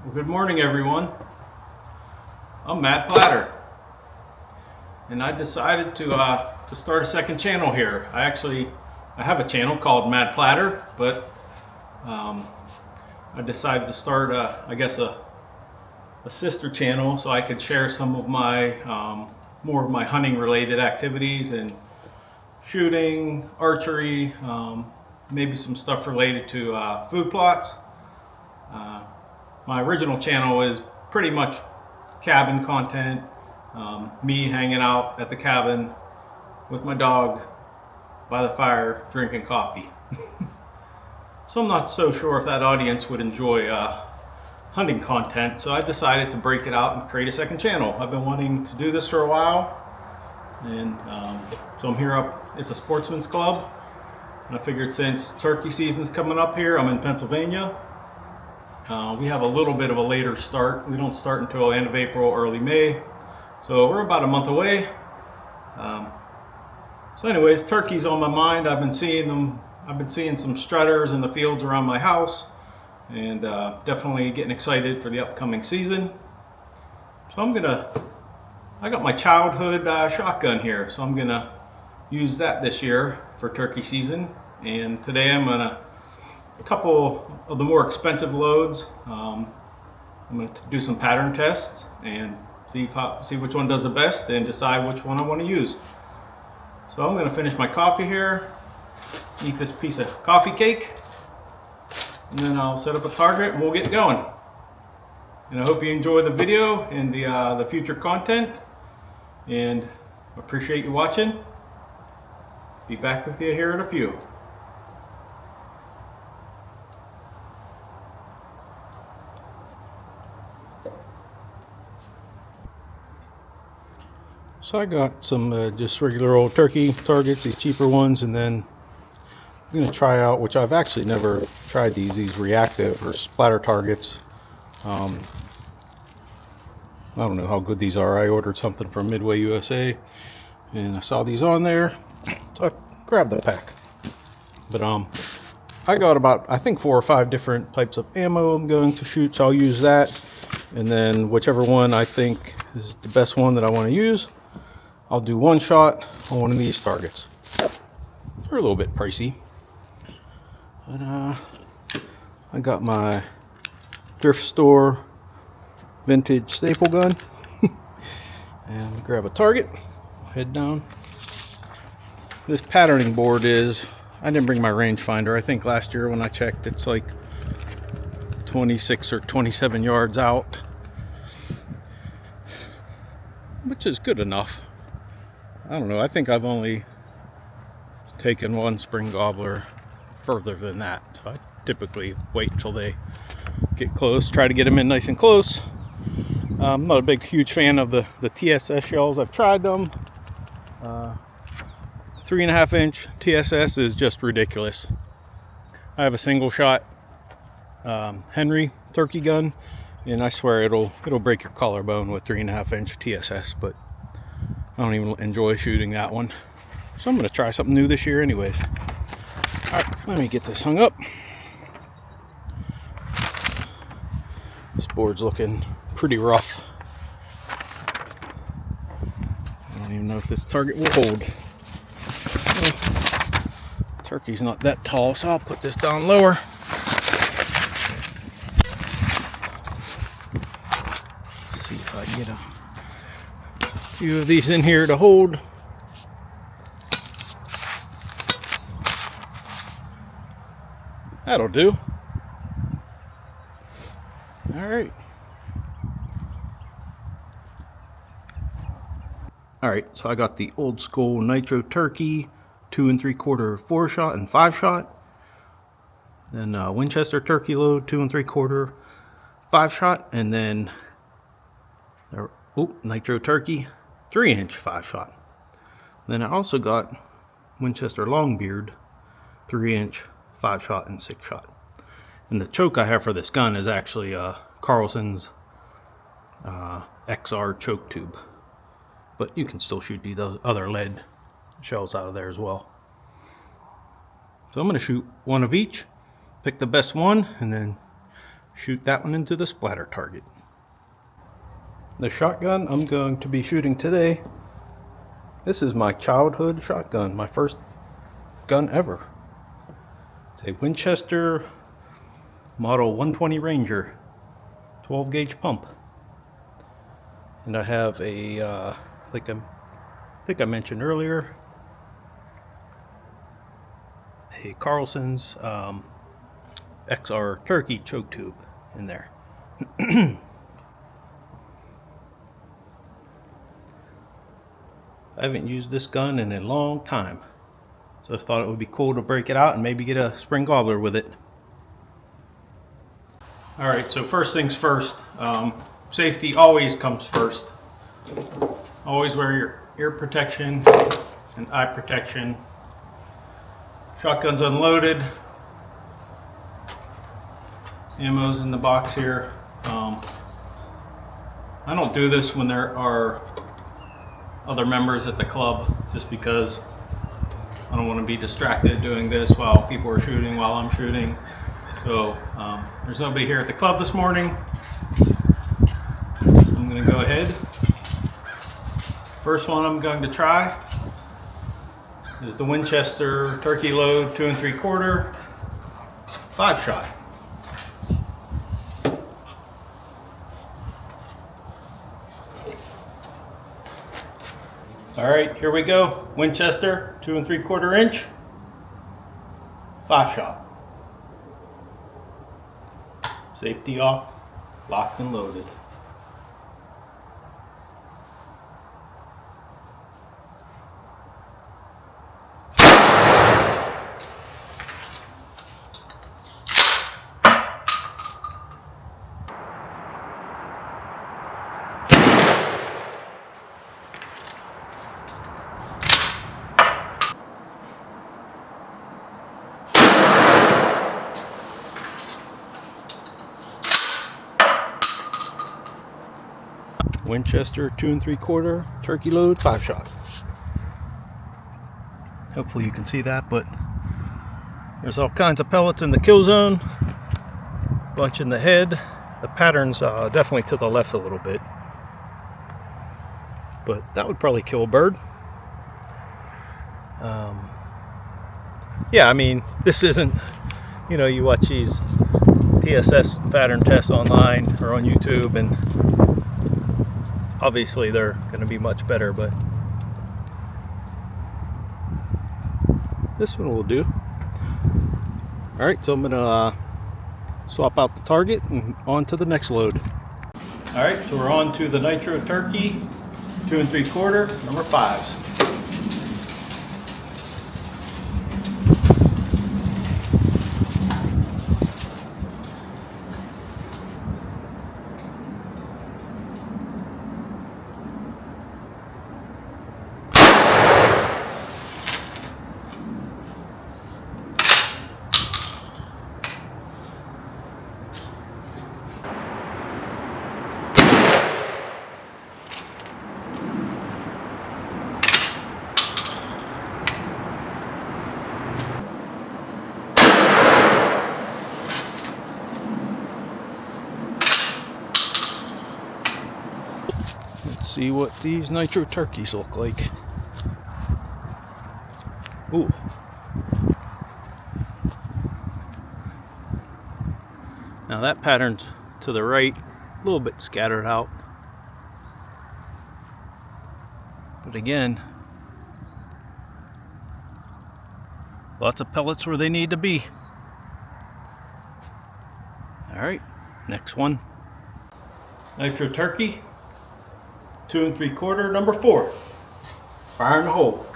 Well, good morning, everyone. I'm Mad Plaider, and I decided to start a second channel here. I have a channel called Mad Plaider, but I decided to start I guess a sister channel so I could share some of my more of my hunting related activities and shooting, archery, maybe some stuff related to food plots. My original channel is pretty much cabin content, me hanging out at the cabin with my dog by the fire drinking coffee. So I'm not so sure if that audience would enjoy hunting content, so I decided to break it out and create a second channel. I've been wanting to do this for a while, and so I'm here up at the Sportsman's Club, and I figured since turkey season's coming up here, I'm in Pennsylvania. We have a little bit of a later start. We don't start until end of April, early May, so we're about a month away. So anyways, turkeys on my mind. I've been seeing them. I've been seeing some strutters in the fields around my house, and definitely getting excited for the upcoming season. So I got my childhood shotgun here, so I'm gonna use that this year for turkey season. And today I'm gonna a couple of the more expensive loads. I'm gonna do some pattern tests and see which one does the best and decide which one I want to use. So I'm gonna finish my coffee here, eat this piece of coffee cake, and then I'll set up a target and we'll get going. And I hope you enjoy the video and the future content, and appreciate you watching. Be back with you here in a few. So I got some just regular old turkey targets, these cheaper ones, and then I'm going to try out, which I've actually never tried these reactive or splatter targets. I don't know how good these are. I ordered something from Midway USA, and I saw these on there, so I grabbed the pack. But I got about, I think, 4 or 5 different types of ammo I'm going to shoot, so I'll use that, and then whichever one I think is the best one that I want to use, I'll do one shot on one of these targets. They're a little bit pricey, but I got my thrift store vintage staple gun, and grab a target, head down. This patterning board I didn't bring my rangefinder. I think last year when I checked, it's like 26 or 27 yards out, which is good enough. I don't know, I think I've only taken one spring gobbler further than that, so I typically wait until they get close, try to get them in nice and close. I'm not a big huge fan of the TSS shells. I've tried them. 3.5 inch TSS is just ridiculous. I have a single shot Henry turkey gun, and I swear it'll break your collarbone with 3.5 inch TSS, but I don't even enjoy shooting that one. So I'm going to try something new this year anyways. Alright, let me get this hung up. This board's looking pretty rough. I don't even know if this target will hold. Well, turkey's not that tall, so I'll put this down lower. See if I can get a few of these in here to hold. That'll do. Alright. Alright, so I got the old school Nitro turkey, 2 3/4 4-shot and 5-shot. Then Winchester turkey load, 2 3/4 5-shot, and then Nitro turkey, 3-inch 5-shot. Then I also got Winchester Longbeard, 3-inch 5-shot and 6-shot. And the choke I have for this gun is actually Carlson's XR choke tube, but you can still shoot these other lead shells out of there as well. So I'm going to shoot one of each, pick the best one, and then shoot that one into the splatter target. The shotgun I'm going to be shooting today, this is my childhood shotgun, my first gun ever. It's a Winchester Model 120 Ranger, 12 gauge pump. And I have a, I think I mentioned earlier, a Carlson's XR turkey choke tube in there. I haven't used this gun in a long time, so I thought it would be cool to break it out and maybe get a spring gobbler with it. Alright, so first things first, safety always comes first. Always wear your ear protection and eye protection. Shotgun's unloaded. Ammo's in the box here. I don't do this when there are other members at the club, just because I don't want to be distracted doing this while people are shooting, while I'm shooting. So there's nobody here at the club this morning. So I'm going to go ahead. First one I'm going to try is the Winchester turkey load 2 3/4 5-shot. All right, here we go. Winchester 2 3/4 inch 5-shot. Safety off, locked and loaded. Winchester 2 3/4 turkey load 5-shot. Hopefully you can see that, but there's all kinds of pellets in the kill zone. Bunch in the head. The pattern's definitely to the left a little bit, but that would probably kill a bird. Yeah, I mean, this isn't, you watch these TSS pattern tests online or on YouTube, and obviously they're going to be much better, but this one will do. Alright, so I'm going to swap out the target and on to the next load. Alright, so we're on to the Nitro turkey 2 3/4 number 5s. Let's see what these Nitro turkeys look like. Ooh. Now that pattern's to the right, a little bit scattered out. But again, lots of pellets where they need to be. Alright, next one. Nitro turkey 2 3/4 number 4. Fire in the hole.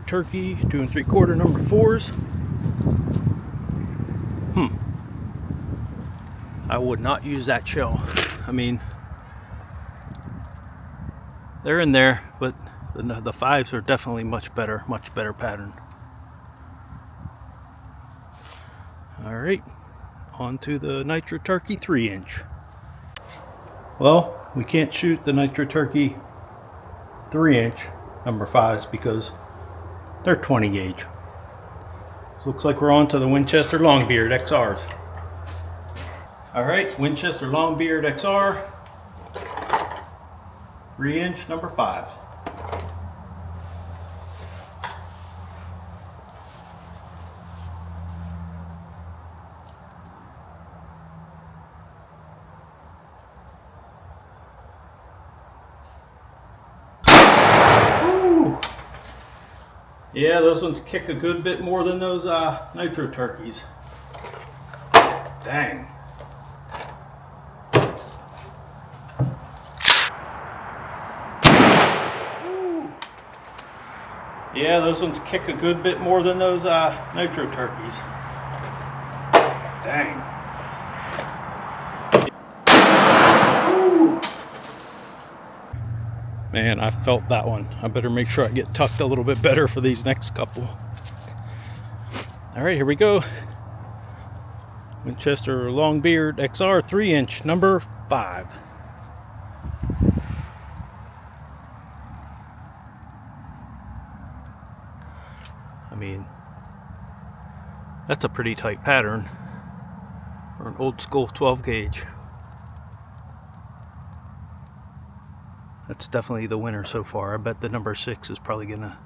Turkey 2 3/4 number 4s. I would not use that shell. I mean, they're in there, but the 5s are definitely much better pattern. All right, on to the Nitro Turkey 3-inch. Well, we can't shoot the Nitro Turkey 3-inch number 5s because they're 20 gauge. So looks like we're on to the Winchester Longbeard XRs. All right, Winchester Longbeard XR 3-inch number 5. Yeah, those ones kick a good bit more than those Nitro Turkeys. Dang. Ooh. Yeah, those ones kick a good bit more than those Nitro Turkeys. Dang. Ooh. Man, I felt that one. I better make sure I get tucked a little bit better for these next couple. All right, here we go. Winchester Longbeard XR 3-inch number 5. I mean, that's a pretty tight pattern for an old school 12 gauge. That's definitely the winner so far. I bet the number 6 is probably gonna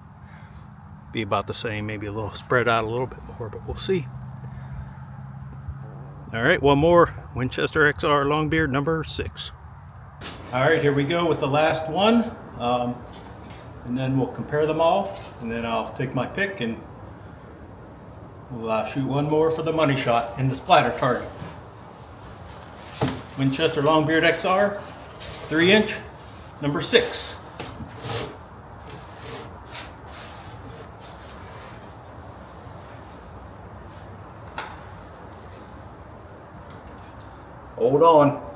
be about the same, maybe a little spread out a little bit more, but we'll see. All right, one more Winchester XR Longbeard number 6. All right, here we go with the last one, and then we'll compare them all, and then I'll take my pick and we'll shoot one more for the money shot in the splatter target. Winchester Longbeard XR 3-inch number 6. Hold on.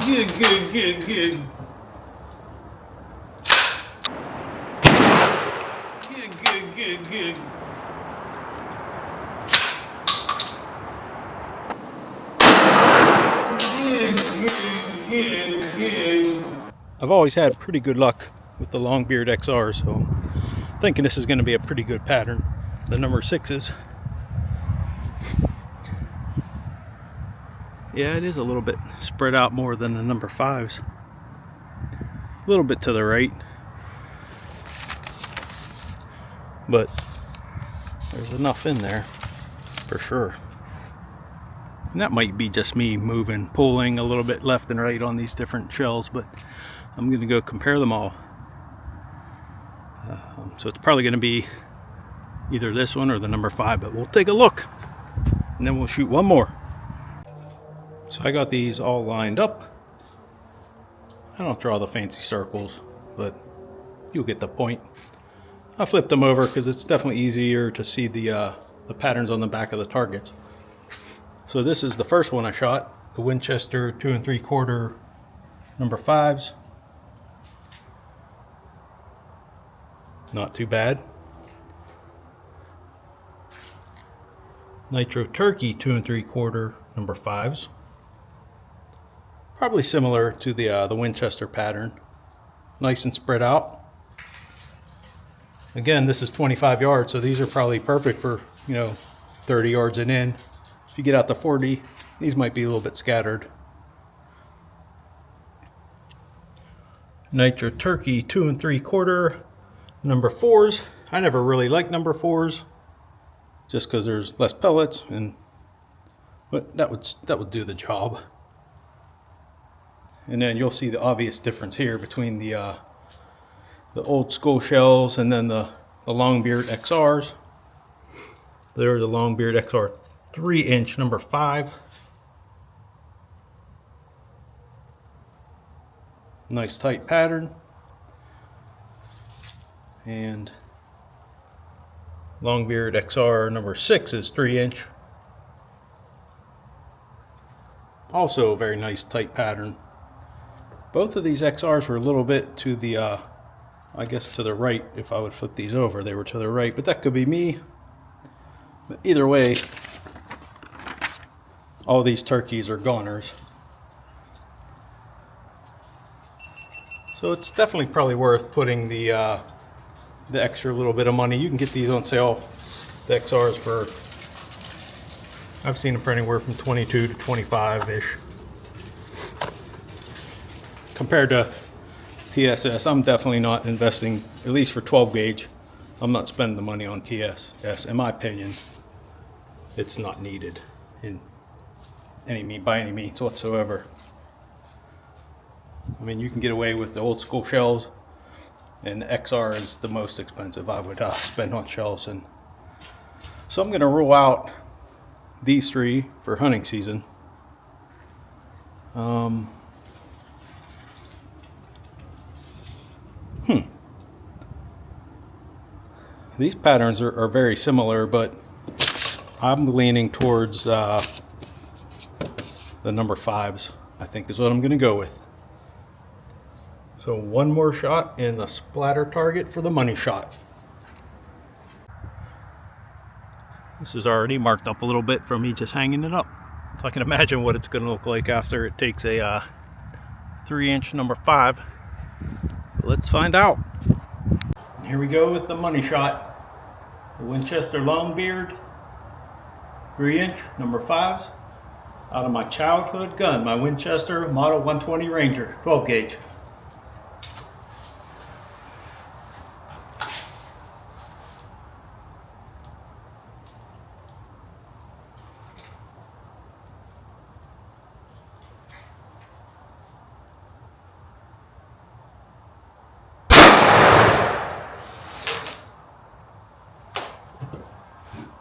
Good. Good. I've always had pretty good luck with the Longbeard XR, so I'm thinking this is going to be a pretty good pattern. The number 6s. Yeah, it is a little bit spread out more than the number 5s. A little bit to the right. But there's enough in there for sure. And that might be just me pulling a little bit left and right on these different shells, but I'm going to go compare them all. So it's probably going to be either this one or the number 5, but we'll take a look and then we'll shoot one more. So I got these all lined up. I don't draw the fancy circles, but you'll get the point. I flipped them over because it's definitely easier to see the patterns on the back of the targets. So this is the first one I shot, the Winchester 2 3/4 number 5s. Not too bad. Nitro Turkey 2 3/4 number 5s. Probably similar to the Winchester pattern. Nice and spread out. Again, this is 25 yards, so these are probably perfect for, 30 yards and in. If you get out to 40, these might be a little bit scattered. Nitro Turkey 2 3/4 number 4s. I never really liked number 4s just because there's less pellets, but that would do the job. And then you'll see the obvious difference here between the old school shells and then the Longbeard XRs. There's the Longbeard XR 3-inch number 5. Nice tight pattern. And Longbeard XR number 6 is 3-inch. Also a very nice tight pattern. Both of these XRs were a little bit to the, I guess to the right. If I would flip these over, they were to the right, but that could be me. But either way, all these turkeys are goners. So it's definitely probably worth putting the extra little bit of money. You can get these on sale, the XRs, for, I've seen them for anywhere from 22 to 25-ish. Compared to TSS, I'm definitely not investing, at least for 12 gauge. I'm not spending the money on TSS. In my opinion, it's not needed by any means whatsoever. I mean, you can get away with the old school shells, and the XR is the most expensive I would spend on shells. And so I'm going to rule out these three for hunting season. These patterns are very similar, but I'm leaning towards the number 5s, I think is what I'm going to go with. So one more shot in the splatter target for the money shot. This is already marked up a little bit from me just hanging it up. So I can imagine what it's going to look like after it takes a 3-inch number 5. But let's find out. Here we go with the money shot. The Winchester Longbeard 3-inch number 5s out of my childhood gun, my Winchester Model 120 Ranger 12 gauge.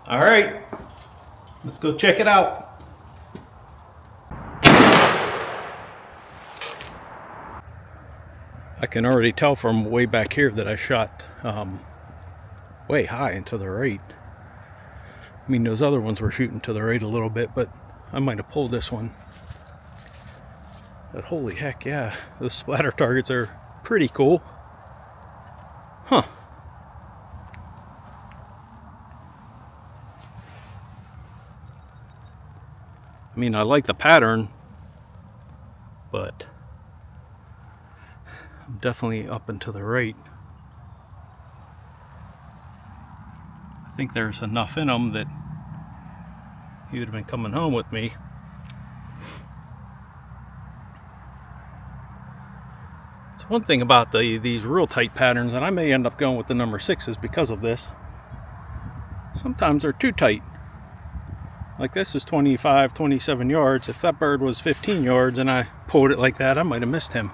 All right, let's go check it out. I can already tell from way back here that I shot way high and to the right. I mean, those other ones were shooting to the right a little bit, but I might have pulled this one. But holy heck, yeah, those splatter targets are pretty cool. Huh. I mean, I like the pattern, but I'm definitely up and to the right. I think there's enough in them that he would have been coming home with me. It's one thing about these real tight patterns, and I may end up going with the number 6s because of this. Sometimes they're too tight. Like this is 25, 27 yards. If that bird was 15 yards and I pulled it like that, I might have missed him.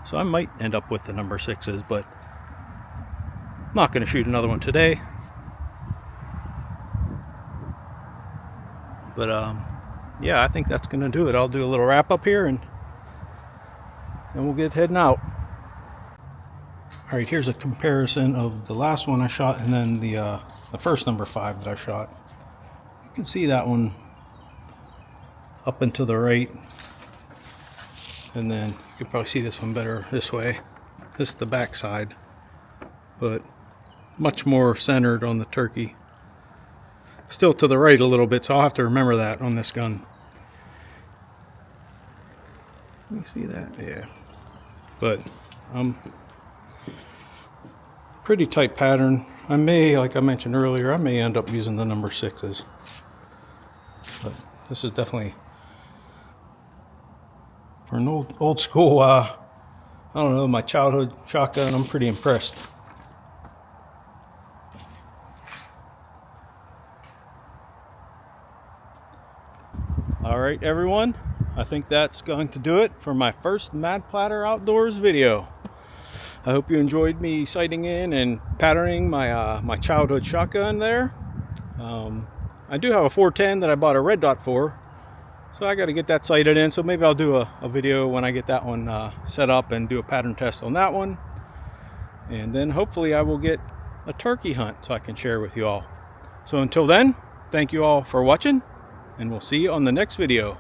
So I might end up with the number 6s, but I'm not going to shoot another one today. But yeah, I think that's going to do it. I'll do a little wrap up here and we'll get heading out. All right, here's a comparison of the last one I shot and then the first number 5 that I shot. You can see that one up and to the right, and then you can probably see this one better this way. This is the back side, but much more centered on the turkey. Still to the right a little bit, so I'll have to remember that on this gun. Let me see that, yeah. But pretty tight pattern. I may, like I mentioned earlier, I may end up using the number 6s. But this is definitely, for an old school, I don't know, my childhood shotgun, I'm pretty impressed. All right, everyone, I think that's going to do it for my first Mad Plaider Outdoors video. I hope you enjoyed me sighting in and patterning my childhood shotgun there. I do have a 410 that I bought a red dot for, So I got to get that sighted in, so maybe I'll do a video when I get that one set up and do a pattern test on that one. And then hopefully I will get a turkey hunt so I can share with you all. So until then, thank you all for watching, and we'll see you on the next video.